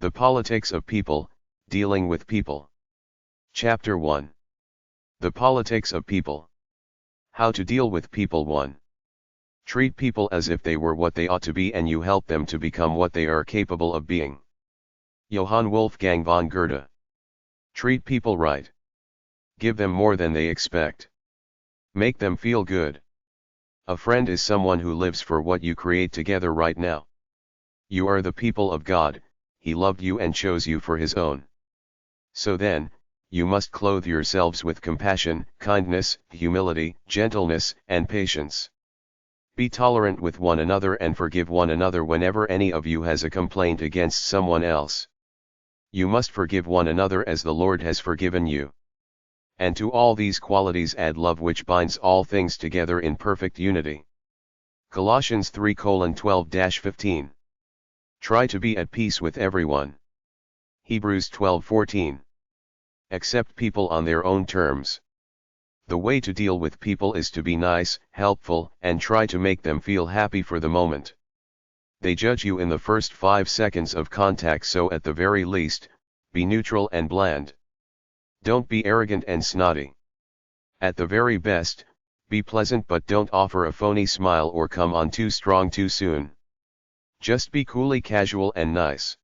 The Politics of People, Dealing with People. Chapter 1. The Politics of People. How to Deal with People. 1. Treat people as if they were what they ought to be and you help them to become what they are capable of being. Johann Wolfgang von Goethe. Treat people right. Give them more than they expect. Make them feel good. A friend is someone who lives for what you create together right now. You are the people of God. He loved you and chose you for His own. So then, you must clothe yourselves with compassion, kindness, humility, gentleness, and patience. Be tolerant with one another and forgive one another whenever any of you has a complaint against someone else. You must forgive one another as the Lord has forgiven you. And to all these qualities add love, which binds all things together in perfect unity. Colossians 3:12-15. Try to be at peace with everyone. Hebrews 12:14. Accept people on their own terms. The way to deal with people is to be nice, helpful, and try to make them feel happy for the moment. They judge you in the first 5 seconds of contact, so at the very least, be neutral and bland. Don't be arrogant and snotty. At the very best, be pleasant, but don't offer a phony smile or come on too strong too soon. Just be coolly casual and nice.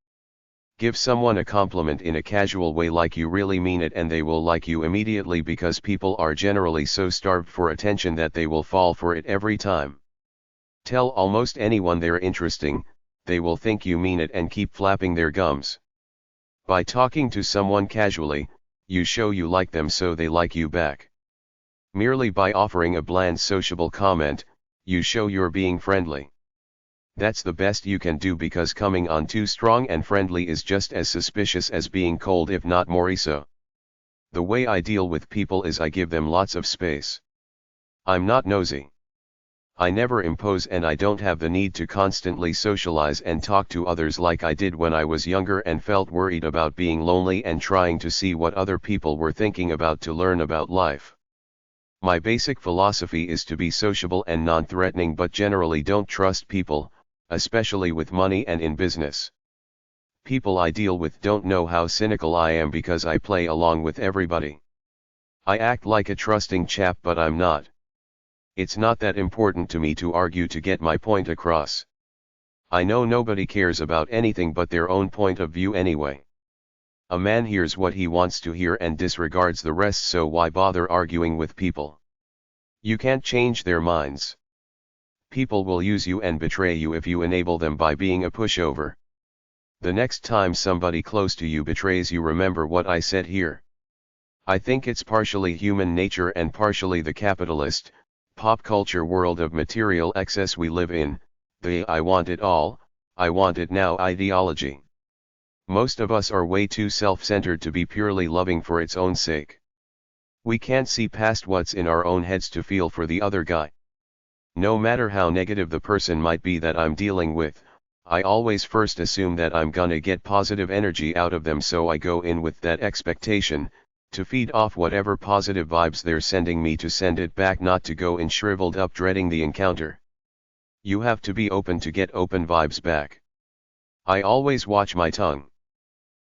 Give someone a compliment in a casual way like you really mean it, and they will like you immediately, because people are generally so starved for attention that they will fall for it every time. Tell almost anyone they're interesting, they will think you mean it and keep flapping their gums. By talking to someone casually, you show you like them, so they like you back. Merely by offering a bland sociable comment, you show you're being friendly. That's the best you can do, because coming on too strong and friendly is just as suspicious as being cold, if not more so. The way I deal with people is I give them lots of space. I'm not nosy. I never impose, and I don't have the need to constantly socialize and talk to others like I did when I was younger and felt worried about being lonely and trying to see what other people were thinking about to learn about life. My basic philosophy is to be sociable and non-threatening, but generally don't trust people, especially with money and in business. People I deal with don't know how cynical I am because I play along with everybody. I act like a trusting chap, but I'm not. It's not that important to me to argue to get my point across. I know nobody cares about anything but their own point of view anyway. A man hears what he wants to hear and disregards the rest, so why bother arguing with people? You can't change their minds. People will use you and betray you if you enable them by being a pushover. The next time somebody close to you betrays you, remember what I said here. I think it's partially human nature and partially the capitalist, pop culture world of material excess we live in, the I want it all, I want it now ideology. Most of us are way too self-centered to be purely loving for its own sake. We can't see past what's in our own heads to feel for the other guy. No matter how negative the person might be that I'm dealing with, I always first assume that I'm gonna get positive energy out of them, so I go in with that expectation, to feed off whatever positive vibes they're sending me, to send it back, not to go in shriveled up dreading the encounter. You have to be open to get open vibes back. I always watch my tongue.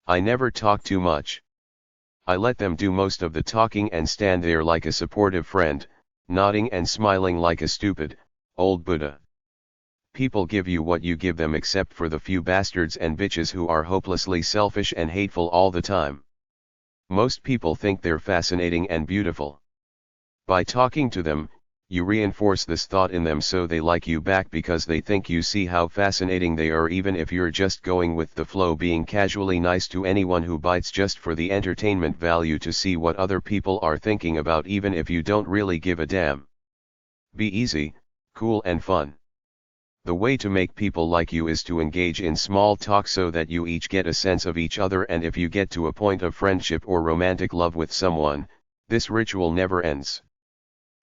I never talk too much. I let them do most of the talking and stand there like a supportive friend, nodding and smiling like a stupid, old Buddha. People give you what you give them, except for the few bastards and bitches who are hopelessly selfish and hateful all the time. Most people think they're fascinating and beautiful. By talking to them, you reinforce this thought in them, so they like you back because they think you see how fascinating they are, even if you're just going with the flow, being casually nice to anyone who bites just for the entertainment value to see what other people are thinking about, even if you don't really give a damn. Be easy, cool and fun. The way to make people like you is to engage in small talk so that you each get a sense of each other, and if you get to a point of friendship or romantic love with someone, this ritual never ends.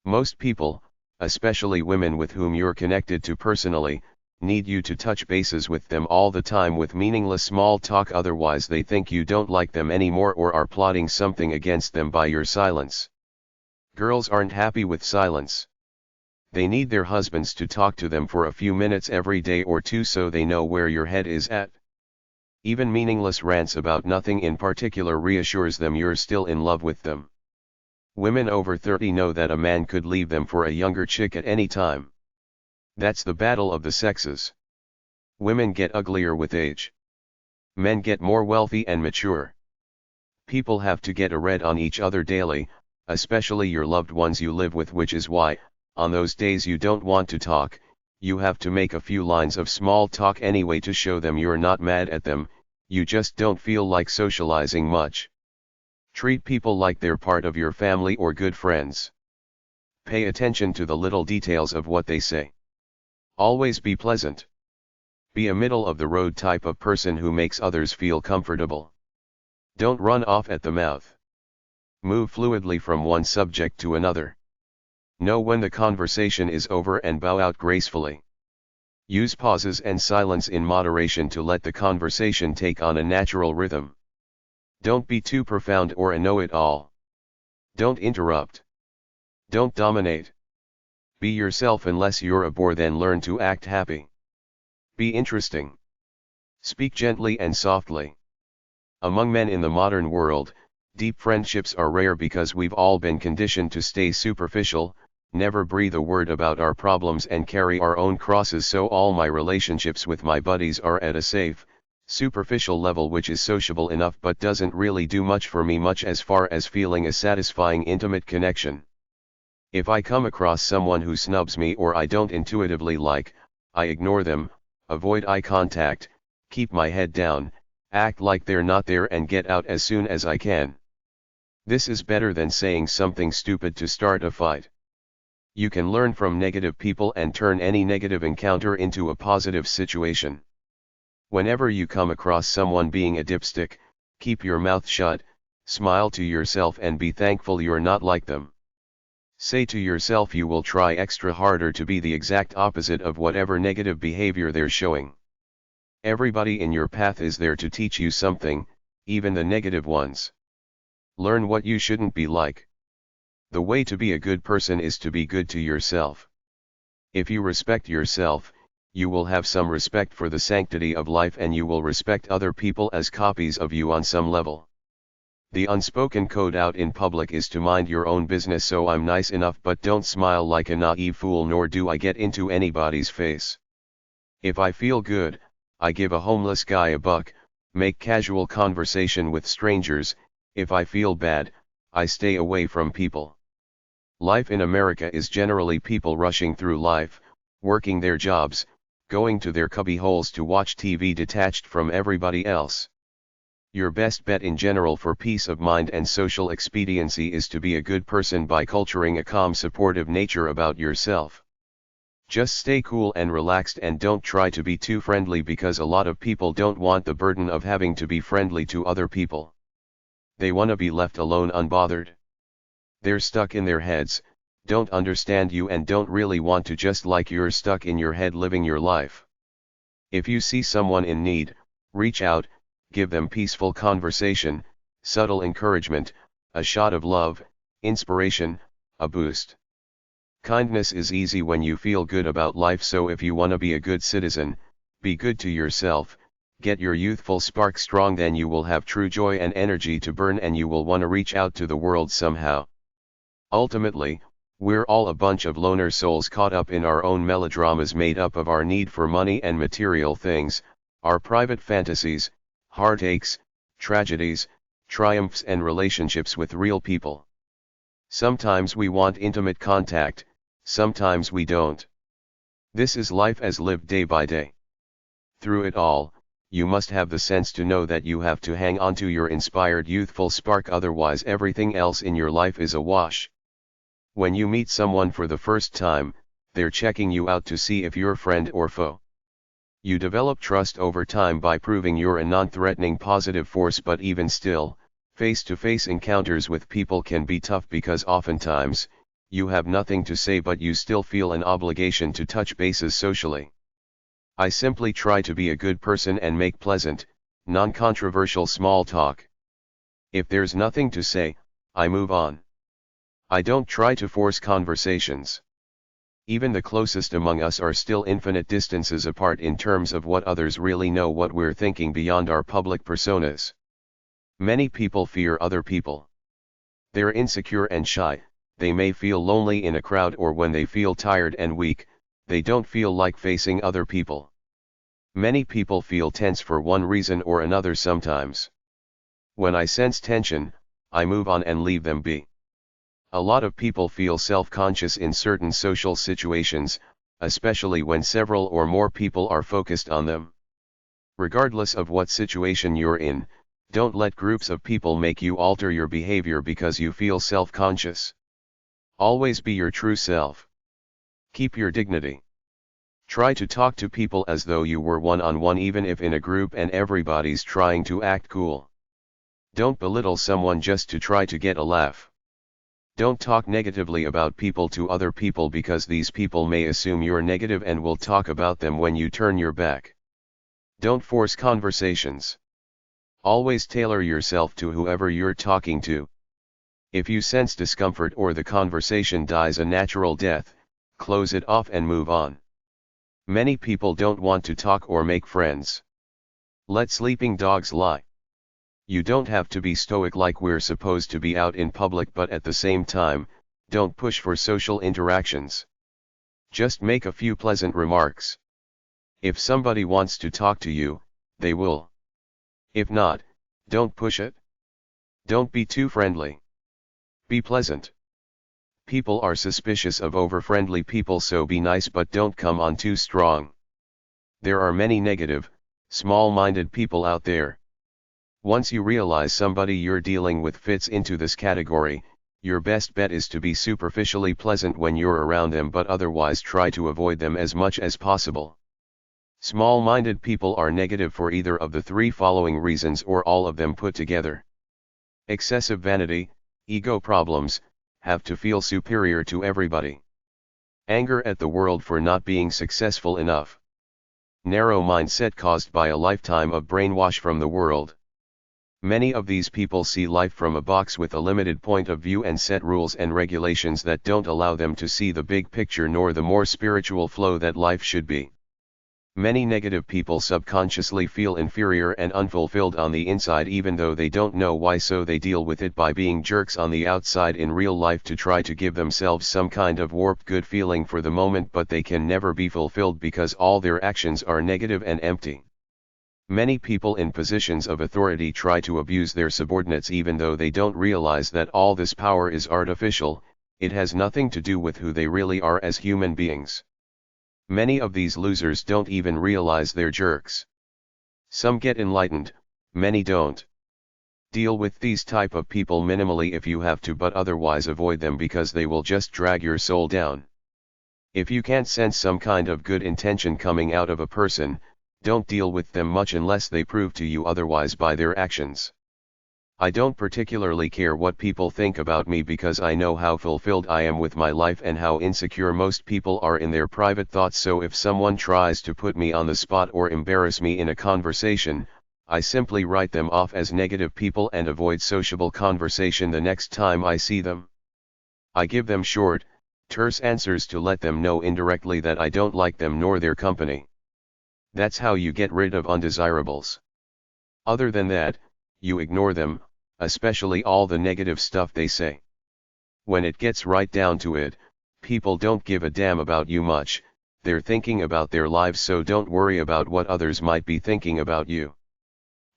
Most people, especially women with whom you're connected to personally, need you to touch bases with them all the time with meaningless small talk, otherwise they think you don't like them anymore or are plotting something against them by your silence. Girls aren't happy with silence. They need their husbands to talk to them for a few minutes every day or two so they know where your head is at. Even meaningless rants about nothing in particular reassures them you're still in love with them. Women over 30 know that a man could leave them for a younger chick at any time. That's the battle of the sexes. Women get uglier with age. Men get more wealthy and mature. People have to get a read on each other daily, especially your loved ones you live with, which is why, on those days you don't want to talk, you have to make a few lines of small talk anyway to show them you're not mad at them, you just don't feel like socializing much. Treat people like they're part of your family or good friends. Pay attention to the little details of what they say. Always be pleasant. Be a middle-of-the-road type of person who makes others feel comfortable. Don't run off at the mouth. Move fluidly from one subject to another. Know when the conversation is over and bow out gracefully. Use pauses and silence in moderation to let the conversation take on a natural rhythm. Don't be too profound or a know-it-all. Don't interrupt. Don't dominate. Be yourself unless you're a bore, then learn to act happy. Be interesting. Speak gently and softly. Among men in the modern world, deep friendships are rare because we've all been conditioned to stay superficial, never breathe a word about our problems and carry our own crosses, so all my relationships with my buddies are at a safe, superficial level which is sociable enough but doesn't really do much for me much as far as feeling a satisfying intimate connection. If I come across someone who snubs me or I don't intuitively like, I ignore them, avoid eye contact, keep my head down, act like they're not there and get out as soon as I can. This is better than saying something stupid to start a fight. You can learn from negative people and turn any negative encounter into a positive situation. Whenever you come across someone being a dipstick, keep your mouth shut, smile to yourself and be thankful you're not like them. Say to yourself you will try extra harder to be the exact opposite of whatever negative behavior they're showing. Everybody in your path is there to teach you something, even the negative ones. Learn what you shouldn't be like. The way to be a good person is to be good to yourself. If you respect yourself, you will have some respect for the sanctity of life and you will respect other people as copies of you on some level. The unspoken code out in public is to mind your own business, so I'm nice enough but don't smile like a naive fool, nor do I get into anybody's face. If I feel good, I give a homeless guy a buck, make casual conversation with strangers. If I feel bad, I stay away from people. Life in America is generally people rushing through life, working their jobs, going to their cubby holes to watch TV detached from everybody else. Your best bet in general for peace of mind and social expediency is to be a good person by culturing a calm, supportive nature about yourself. Just stay cool and relaxed and don't try to be too friendly, because a lot of people don't want the burden of having to be friendly to other people. They want to be left alone unbothered. They're stuck in their heads, don't understand you and don't really want to, just like you're stuck in your head living your life. If you see someone in need, reach out, give them peaceful conversation, subtle encouragement, a shot of love, inspiration, a boost. Kindness is easy when you feel good about life, so if you want to be a good citizen, be good to yourself, get your youthful spark strong, then you will have true joy and energy to burn and you will want to reach out to the world somehow. Ultimately, we're all a bunch of loner souls caught up in our own melodramas made up of our need for money and material things, our private fantasies, heartaches, tragedies, triumphs and relationships with real people. Sometimes we want intimate contact, sometimes we don't. This is life as lived day by day. Through it all, you must have the sense to know that you have to hang on to your inspired youthful spark, otherwise everything else in your life is a wash. When you meet someone for the first time, they're checking you out to see if you're friend or foe. You develop trust over time by proving you're a non-threatening positive force, but even still, face-to-face encounters with people can be tough because oftentimes, you have nothing to say but you still feel an obligation to touch bases socially. I simply try to be a good person and make pleasant, non-controversial small talk. If there's nothing to say, I move on. I don't try to force conversations. Even the closest among us are still infinite distances apart in terms of what others really know, what we're thinking beyond our public personas. Many people fear other people. They're insecure and shy, they may feel lonely in a crowd, or when they feel tired and weak, they don't feel like facing other people. Many people feel tense for one reason or another sometimes. When I sense tension, I move on and leave them be. A lot of people feel self-conscious in certain social situations, especially when several or more people are focused on them. Regardless of what situation you're in, don't let groups of people make you alter your behavior because you feel self-conscious. Always be your true self. Keep your dignity. Try to talk to people as though you were one-on-one, even if in a group and everybody's trying to act cool. Don't belittle someone just to try to get a laugh. Don't talk negatively about people to other people because these people may assume you're negative and will talk about them when you turn your back. Don't force conversations. Always tailor yourself to whoever you're talking to. If you sense discomfort or the conversation dies a natural death, close it off and move on. Many people don't want to talk or make friends. Let sleeping dogs lie. You don't have to be stoic like we're supposed to be out in public, but at the same time, don't push for social interactions. Just make a few pleasant remarks. If somebody wants to talk to you, they will. If not, don't push it. Don't be too friendly. Be pleasant. People are suspicious of over-friendly people, so be nice but don't come on too strong. There are many negative, small-minded people out there. Once you realize somebody you're dealing with fits into this category, your best bet is to be superficially pleasant when you're around them, but otherwise try to avoid them as much as possible. Small-minded people are negative for either of the three following reasons, or all of them put together. Excessive vanity, ego problems, have to feel superior to everybody. Anger at the world for not being successful enough. Narrow mindset caused by a lifetime of brainwash from the world. Many of these people see life from a box with a limited point of view and set rules and regulations that don't allow them to see the big picture nor the more spiritual flow that life should be. Many negative people subconsciously feel inferior and unfulfilled on the inside, even though they don't know why, so they deal with it by being jerks on the outside in real life to try to give themselves some kind of warped good feeling for the moment, but they can never be fulfilled because all their actions are negative and empty. Many people in positions of authority try to abuse their subordinates even though they don't realize that all this power is artificial. It has nothing to do with who they really are as human beings. Many of these losers don't even realize they're jerks. Some get enlightened, many don't. Deal with these type of people minimally if you have to, but otherwise avoid them because they will just drag your soul down. If you can't sense some kind of good intention coming out of a person, don't deal with them much unless they prove to you otherwise by their actions. I don't particularly care what people think about me because I know how fulfilled I am with my life and how insecure most people are in their private thoughts, so if someone tries to put me on the spot or embarrass me in a conversation, I simply write them off as negative people and avoid sociable conversation the next time I see them. I give them short, terse answers to let them know indirectly that I don't like them nor their company. That's how you get rid of undesirables. Other than that, you ignore them, especially all the negative stuff they say. When it gets right down to it, people don't give a damn about you much, they're thinking about their lives, so don't worry about what others might be thinking about you.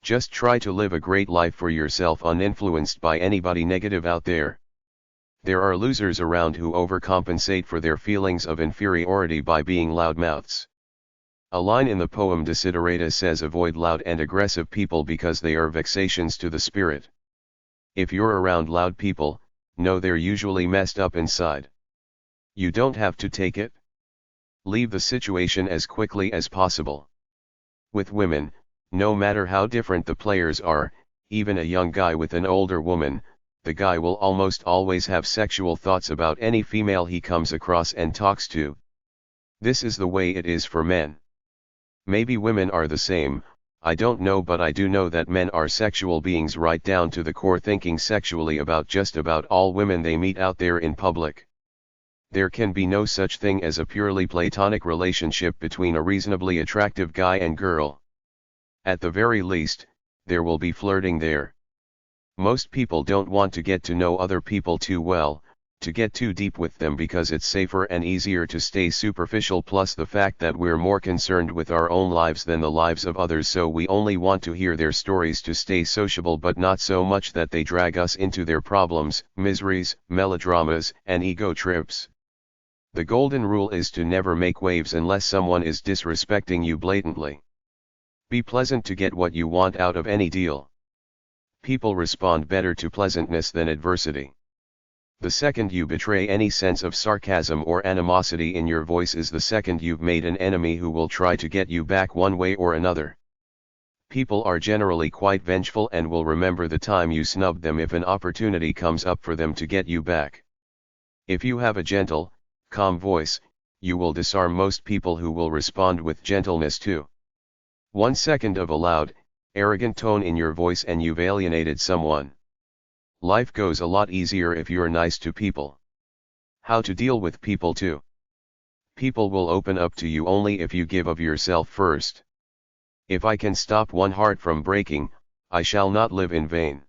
Just try to live a great life for yourself uninfluenced by anybody negative out there. There are losers around who overcompensate for their feelings of inferiority by being loudmouths. A line in the poem Desiderata says, avoid loud and aggressive people because they are vexations to the spirit. If you're around loud people, know they're usually messed up inside. You don't have to take it. Leave the situation as quickly as possible. With women, no matter how different the players are, even a young guy with an older woman, the guy will almost always have sexual thoughts about any female he comes across and talks to. This is the way it is for men. Maybe women are the same, I don't know, but I do know that men are sexual beings right down to the core, thinking sexually about just about all women they meet out there in public. There can be no such thing as a purely platonic relationship between a reasonably attractive guy and girl. At the very least, there will be flirting there. Most people don't want to get to know other people too well, to get too deep with them because it's safer and easier to stay superficial, plus the fact that we're more concerned with our own lives than the lives of others, so we only want to hear their stories to stay sociable, but not so much that they drag us into their problems, miseries, melodramas, and ego trips. The golden rule is to never make waves unless someone is disrespecting you blatantly. Be pleasant to get what you want out of any deal. People respond better to pleasantness than adversity. The second you betray any sense of sarcasm or animosity in your voice is the second you've made an enemy who will try to get you back one way or another. People are generally quite vengeful and will remember the time you snubbed them if an opportunity comes up for them to get you back. If you have a gentle, calm voice, you will disarm most people who will respond with gentleness too. 1 second of a loud, arrogant tone in your voice and you've alienated someone. Life goes a lot easier if you're nice to people. How to deal with people too. People will open up to you only if you give of yourself first. If I can stop one heart from breaking, I shall not live in vain.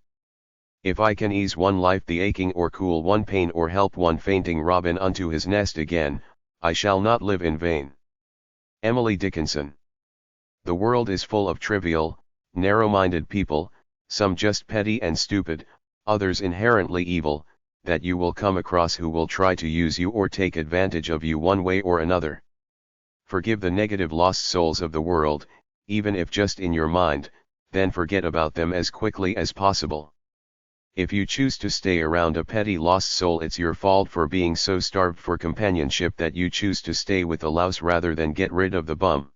If I can ease one life the aching or cool one pain or help one fainting robin unto his nest again, I shall not live in vain. Emily Dickinson. The world is full of trivial, narrow-minded people, some just petty and stupid, others inherently evil, that you will come across who will try to use you or take advantage of you one way or another. Forgive the negative lost souls of the world, even if just in your mind, then forget about them as quickly as possible. If you choose to stay around a petty lost soul, it's your fault for being so starved for companionship that you choose to stay with a louse rather than get rid of the bum.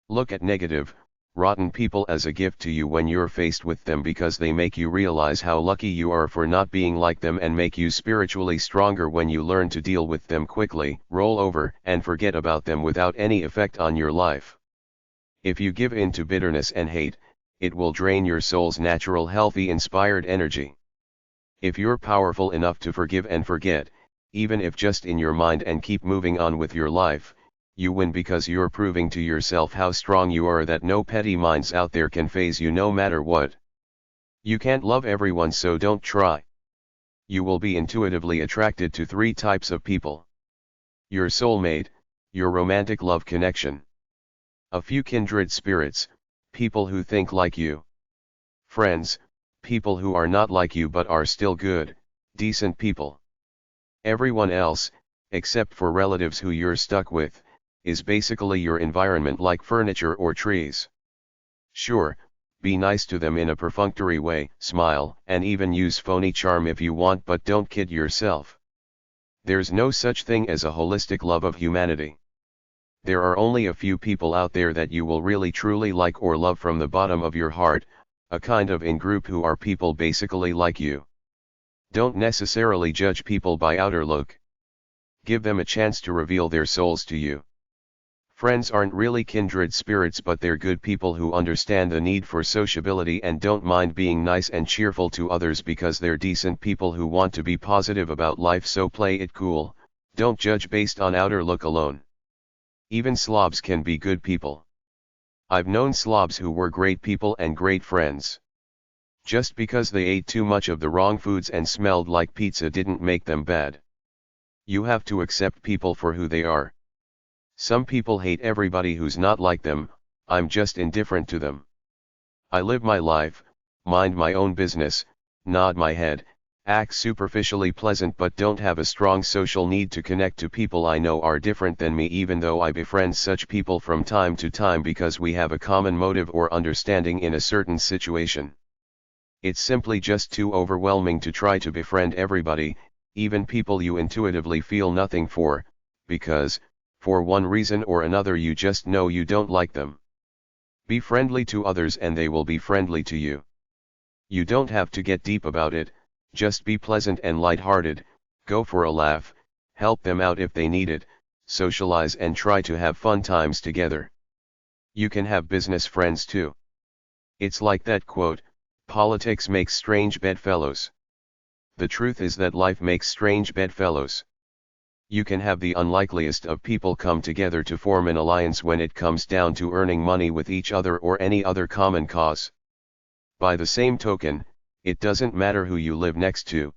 Look at negative, rotten people as a gift to you when you're faced with them, because they make you realize how lucky you are for not being like them and make you spiritually stronger when you learn to deal with them quickly, roll over and forget about them without any effect on your life. If you give in to bitterness and hate, it will drain your soul's natural healthy inspired energy. If you're powerful enough to forgive and forget, even if just in your mind, and keep moving on with your life, you win, because you're proving to yourself how strong you are, that no petty minds out there can faze you no matter what. You can't love everyone, so don't try. You will be intuitively attracted to 3 types of people. Your soulmate, your romantic love connection. A few kindred spirits, people who think like you. Friends, people who are not like you but are still good, decent people. Everyone else, except for relatives who you're stuck with, is basically your environment, like furniture or trees. Sure, be nice to them in a perfunctory way, smile, and even use phony charm if you want, but don't kid yourself. There's no such thing as a holistic love of humanity. There are only a few people out there that you will really truly like or love from the bottom of your heart, a kind of in-group who are people basically like you. Don't necessarily judge people by outer look. Give them a chance to reveal their souls to you. Friends aren't really kindred spirits, but they're good people who understand the need for sociability and don't mind being nice and cheerful to others, because they're decent people who want to be positive about life. So play it cool, don't judge based on outer look alone. Even slobs can be good people. I've known slobs who were great people and great friends. Just because they ate too much of the wrong foods and smelled like pizza didn't make them bad. You have to accept people for who they are. Some people hate everybody who's not like them. I'm just indifferent to them. I live my life, mind my own business, nod my head, act superficially pleasant, but don't have a strong social need to connect to people I know are different than me, even though I befriend such people from time to time because we have a common motive or understanding in a certain situation. It's simply just too overwhelming to try to befriend everybody, even people you intuitively feel nothing for, because, for one reason or another, you just know you don't like them. Be friendly to others and they will be friendly to you. You don't have to get deep about it, just be pleasant and light-hearted, go for a laugh, help them out if they need it, socialize and try to have fun times together. You can have business friends too. It's like that quote, politics makes strange bedfellows. The truth is that life makes strange bedfellows. You can have the unlikeliest of people come together to form an alliance when it comes down to earning money with each other or any other common cause. By the same token, it doesn't matter who you live next to.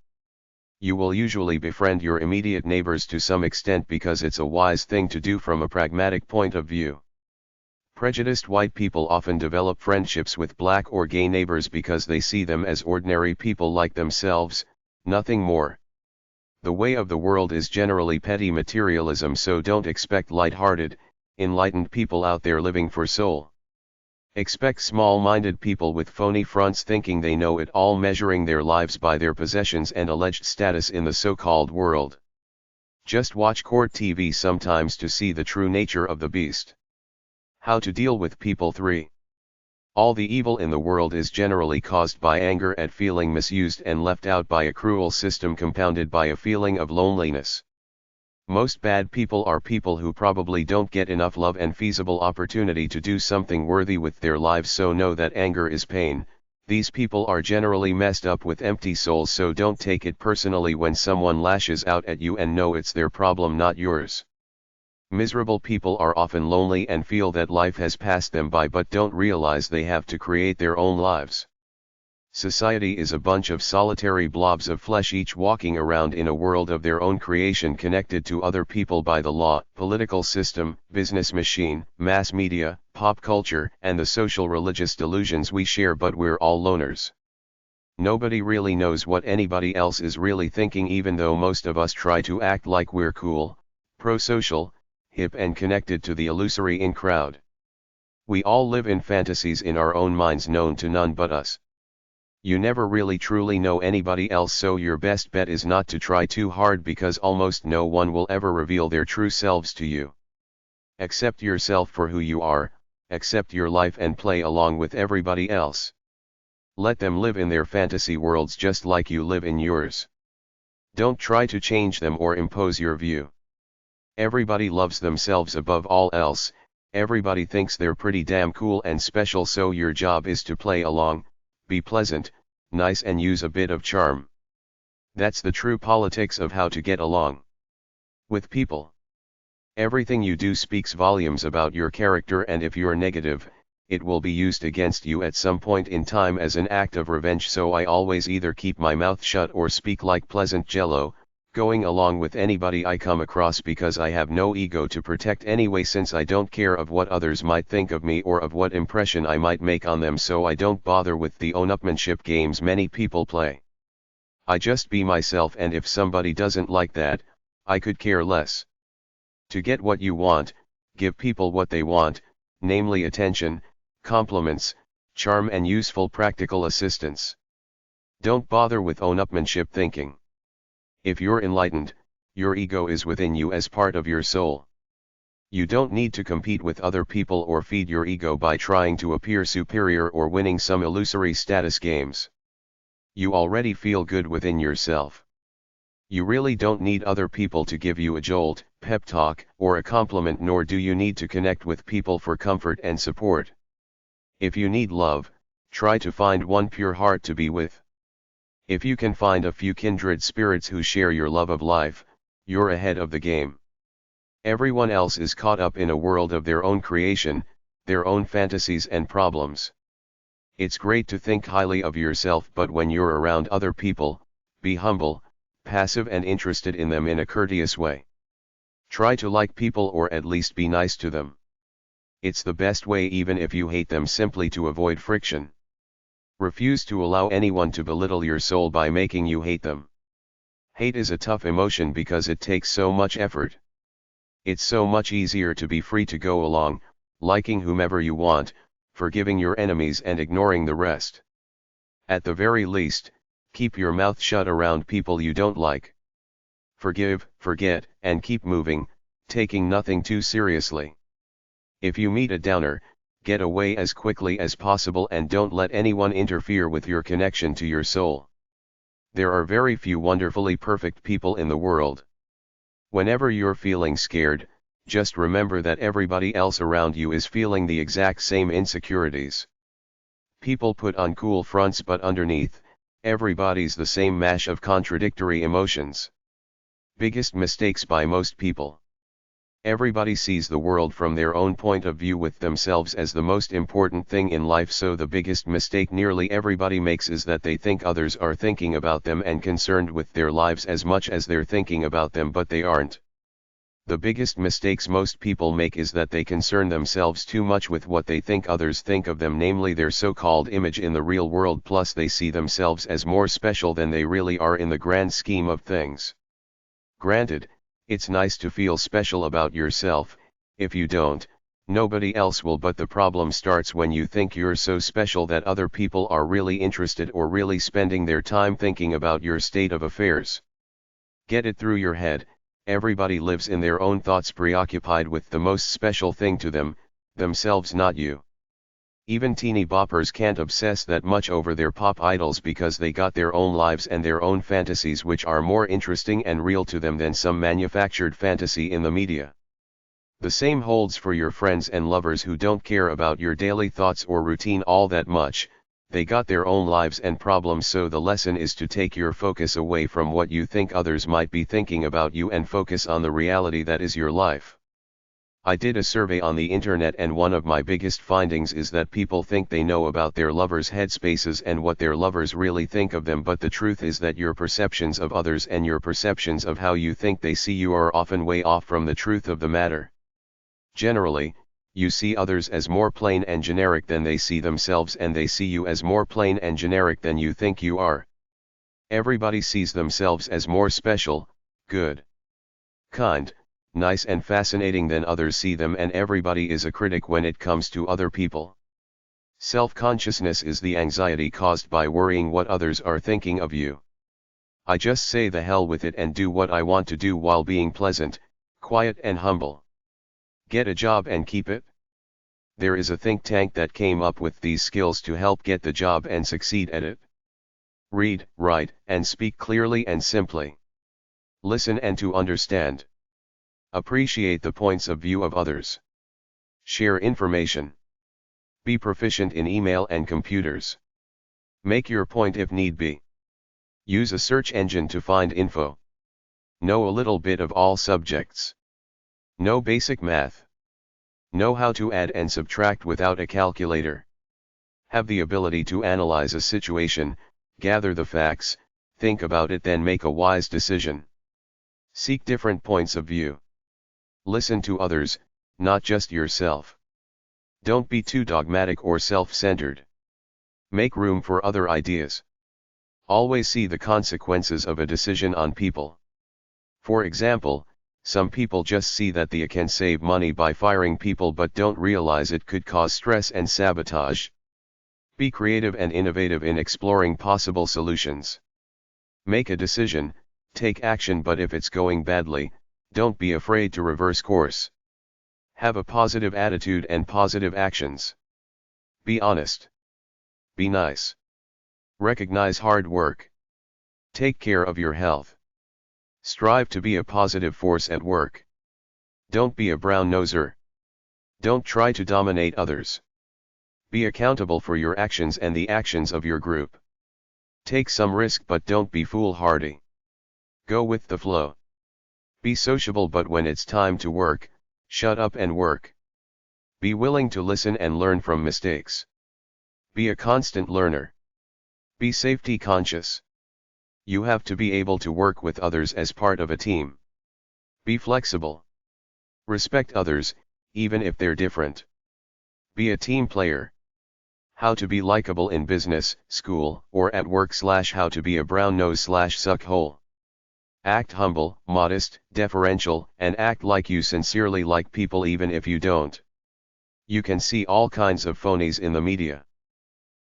You will usually befriend your immediate neighbors to some extent because it's a wise thing to do from a pragmatic point of view. Prejudiced white people often develop friendships with black or gay neighbors because they see them as ordinary people like themselves, nothing more. The way of the world is generally petty materialism, so don't expect light-hearted, enlightened people out there living for soul. Expect small-minded people with phony fronts thinking they know it all, measuring their lives by their possessions and alleged status in the so-called world. Just watch court TV sometimes to see the true nature of the beast. How to deal with people. 3. All the evil in the world is generally caused by anger at feeling misused and left out by a cruel system compounded by a feeling of loneliness. Most bad people are people who probably don't get enough love and feasible opportunity to do something worthy with their lives, so know that anger is pain. These people are generally messed up with empty souls, so don't take it personally when someone lashes out at you and know it's their problem, not yours. Miserable people are often lonely and feel that life has passed them by but don't realize they have to create their own lives. Society is a bunch of solitary blobs of flesh, each walking around in a world of their own creation, connected to other people by the law, political system, business machine, mass media, pop culture, and the social religious delusions we share, but we're all loners. Nobody really knows what anybody else is really thinking, even though most of us try to act like we're cool, pro-social, hip and connected to the illusory in crowd. We all live in fantasies in our own minds known to none but us. You never really truly know anybody else, so your best bet is not to try too hard because almost no one will ever reveal their true selves to you. Accept yourself for who you are, accept your life and play along with everybody else. Let them live in their fantasy worlds just like you live in yours. Don't try to change them or impose your view. Everybody loves themselves above all else, everybody thinks they're pretty damn cool and special, so your job is to play along, be pleasant, nice and use a bit of charm. That's the true politics of how to get along with people. Everything you do speaks volumes about your character, and if you're negative, it will be used against you at some point in time as an act of revenge, so I always either keep my mouth shut or speak like pleasant jello, going along with anybody I come across because I have no ego to protect anyway, since I don't care of what others might think of me or of what impression I might make on them, so I don't bother with the own-upmanship games many people play. I just be myself, and if somebody doesn't like that, I could care less. To get what you want, give people what they want, namely attention, compliments, charm and useful practical assistance. Don't bother with own-upmanship thinking. If you're enlightened, your ego is within you as part of your soul. You don't need to compete with other people or feed your ego by trying to appear superior or winning some illusory status games. You already feel good within yourself. You really don't need other people to give you a jolt, pep talk, or a compliment, nor do you need to connect with people for comfort and support. If you need love, try to find one pure heart to be with. If you can find a few kindred spirits who share your love of life, you're ahead of the game. Everyone else is caught up in a world of their own creation, their own fantasies and problems. It's great to think highly of yourself, but when you're around other people, be humble, passive and interested in them in a courteous way. Try to like people, or at least be nice to them. It's the best way, even if you hate them, simply to avoid friction. Refuse to allow anyone to belittle your soul by making you hate them. Hate is a tough emotion because it takes so much effort. It's so much easier to be free to go along, liking whomever you want, forgiving your enemies and ignoring the rest. At the very least, keep your mouth shut around people you don't like. Forgive, forget, and keep moving, taking nothing too seriously. If you meet a downer, get away as quickly as possible and don't let anyone interfere with your connection to your soul. There are very few wonderfully perfect people in the world. Whenever you're feeling scared, just remember that everybody else around you is feeling the exact same insecurities. People put on cool fronts, but underneath, everybody's the same mash of contradictory emotions. Biggest mistakes by most people. Everybody sees the world from their own point of view, with themselves as the most important thing in life, so the biggest mistake nearly everybody makes is that they think others are thinking about them and concerned with their lives as much as they're thinking about them, but they aren't. The biggest mistakes most people make is that they concern themselves too much with what they think others think of them, namely their so-called image in the real world, plus they see themselves as more special than they really are in the grand scheme of things. Granted, it's nice to feel special about yourself. If you don't, nobody else will, but the problem starts when you think you're so special that other people are really interested or really spending their time thinking about your state of affairs. Get it through your head. Everybody lives in their own thoughts, preoccupied with the most special thing to them, themselves, not you. Even teeny boppers can't obsess that much over their pop idols because they got their own lives and their own fantasies, which are more interesting and real to them than some manufactured fantasy in the media. The same holds for your friends and lovers who don't care about your daily thoughts or routine all that much. They got their own lives and problems, so the lesson is to take your focus away from what you think others might be thinking about you and focus on the reality that is your life. I did a survey on the internet, and one of my biggest findings is that people think they know about their lovers' headspaces and what their lovers really think of them, but the truth is that your perceptions of others and your perceptions of how you think they see you are often way off from the truth of the matter. Generally, you see others as more plain and generic than they see themselves, and they see you as more plain and generic than you think you are. Everybody sees themselves as more special, good, kind, nice and fascinating than others see them, and everybody is a critic when it comes to other people. Self-consciousness is the anxiety caused by worrying what others are thinking of you. I just say the hell with it and do what I want to do while being pleasant, quiet and humble. Get a job and keep it. There is a think tank that came up with these skills to help get the job and succeed at it. Read, write, and speak clearly and simply. Listen and to understand. Appreciate the points of view of others. Share information. Be proficient in email and computers. Make your point if need be. Use a search engine to find info. Know a little bit of all subjects. Know basic math. Know how to add and subtract without a calculator. Have the ability to analyze a situation, gather the facts, think about it, then make a wise decision. Seek different points of view. Listen to others, not just yourself. Don't be too dogmatic or self-centered. Make room for other ideas. Always see the consequences of a decision on people. For example, some people just see that they can save money by firing people but don't realize it could cause stress and sabotage. Be creative and innovative in exploring possible solutions. Make a decision, take action, but if it's going badly, don't be afraid to reverse course. Have a positive attitude and positive actions. Be honest. Be nice. Recognize hard work. Take care of your health. Strive to be a positive force at work. Don't be a brown-noser. Don't try to dominate others. Be accountable for your actions and the actions of your group. Take some risk, but don't be foolhardy. Go with the flow. Be sociable, but when it's time to work, shut up and work. Be willing to listen and learn from mistakes. Be a constant learner. Be safety conscious. You have to be able to work with others as part of a team. Be flexible. Respect others, even if they're different. Be a team player. How to be likable in business, school, or at work / how to be a brown nose / suckhole. Act humble, modest, deferential, and act like you sincerely like people even if you don't. You can see all kinds of phonies in the media.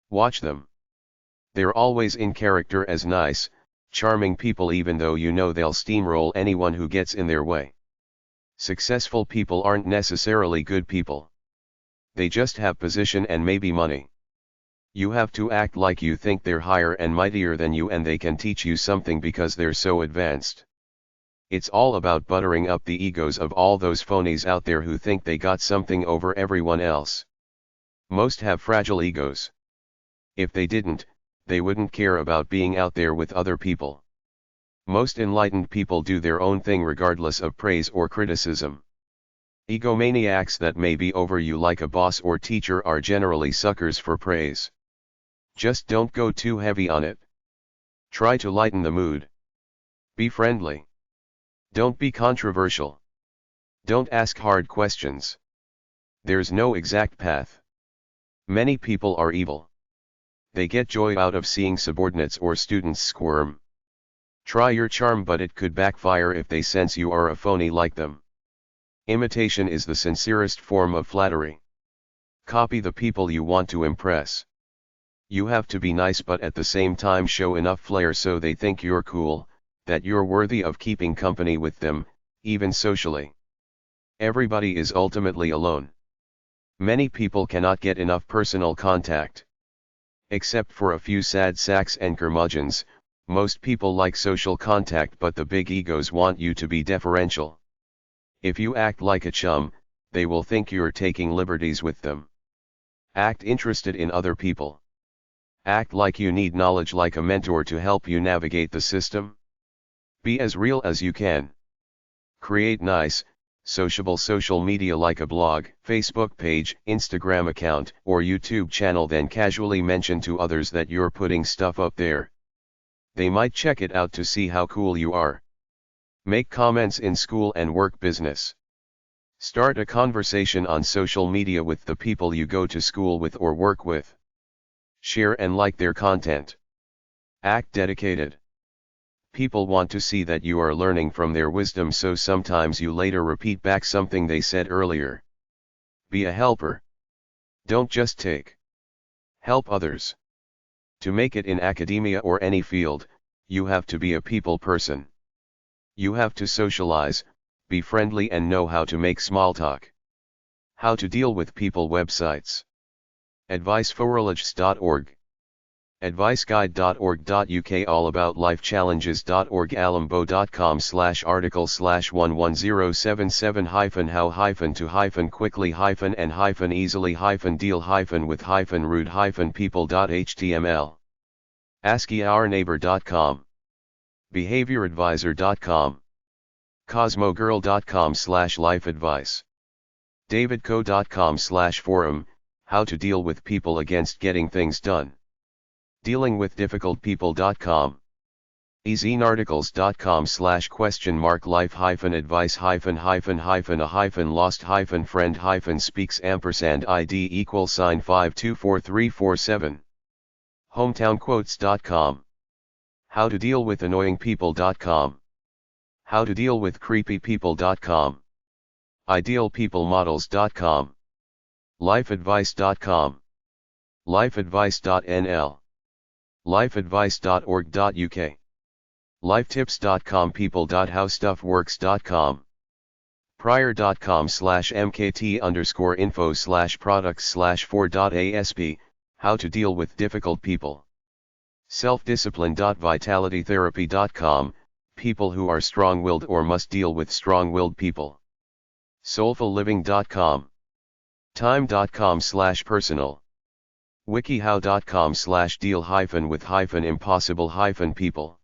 Watch them. They're always in character as nice, charming people, even though you know they'll steamroll anyone who gets in their way. Successful people aren't necessarily good people. They just have position and maybe money. You have to act like you think they're higher and mightier than you and they can teach you something because they're so advanced. It's all about buttering up the egos of all those phonies out there who think they got something over everyone else. Most have fragile egos. If they didn't, they wouldn't care about being out there with other people. Most enlightened people do their own thing regardless of praise or criticism. Egomaniacs that may be over you like a boss or teacher are generally suckers for praise. Just don't go too heavy on it. Try to lighten the mood. Be friendly. Don't be controversial. Don't ask hard questions. There's no exact path. Many people are evil. They get joy out of seeing subordinates or students squirm. Try your charm, but it could backfire if they sense you are a phony like them. Imitation is the sincerest form of flattery. Copy the people you want to impress. You have to be nice but at the same time show enough flair so they think you're cool, that you're worthy of keeping company with them, even socially. Everybody is ultimately alone. Many people cannot get enough personal contact. Except for a few sad sacks and curmudgeons, most people like social contact, but the big egos want you to be deferential. If you act like a chum, they will think you're taking liberties with them. Act interested in other people. Act like you need knowledge, like a mentor to help you navigate the system. Be as real as you can. Create nice, sociable social media like a blog, Facebook page, Instagram account, or YouTube channel, then casually mention to others that you're putting stuff up there. They might check it out to see how cool you are. Make comments in school and work business. Start a conversation on social media with the people you go to school with or work with. Share and like their content. Act dedicated. People want to see that you are learning from their wisdom, so sometimes you later repeat back something they said earlier. Be a helper. Don't just take. Help others. To make it in academia or any field, you have to be a people person. You have to socialize, be friendly, and know how to make small talk. How to deal with people websites. adviceforreligious.org, adviceguide.org.uk, allaboutLifeChallenges.org, alambo.com/article/11077-how-quickly-deal-with-read-people.html, AskyOurNeighbor.com, BehaviorAdvisor.com, CosmoGirl.com/lifeadvice, davidco.com/forum, how to deal with people against getting things done, dealingwithdifficultpeople.com, easynarticles.com/question-life-a-lost-id=$5243447, hometownquotes.com, howtodealwithannoyingpeople.com, howtodealwithcreepypeople.com, idealpeoplemodels.com, lifeadvice.com, lifeadvice.nl, lifeadvice.org.uk, lifetips.com, people.howstuffworks.com, prior.com/mkt_info/products/4.asp, how to deal with difficult people, selfdiscipline.vitalitytherapy.com, people who are strong-willed or must deal with strong-willed people, soulfulliving.com, time.com/personal, wikihow.com/deal-with-impossible-people.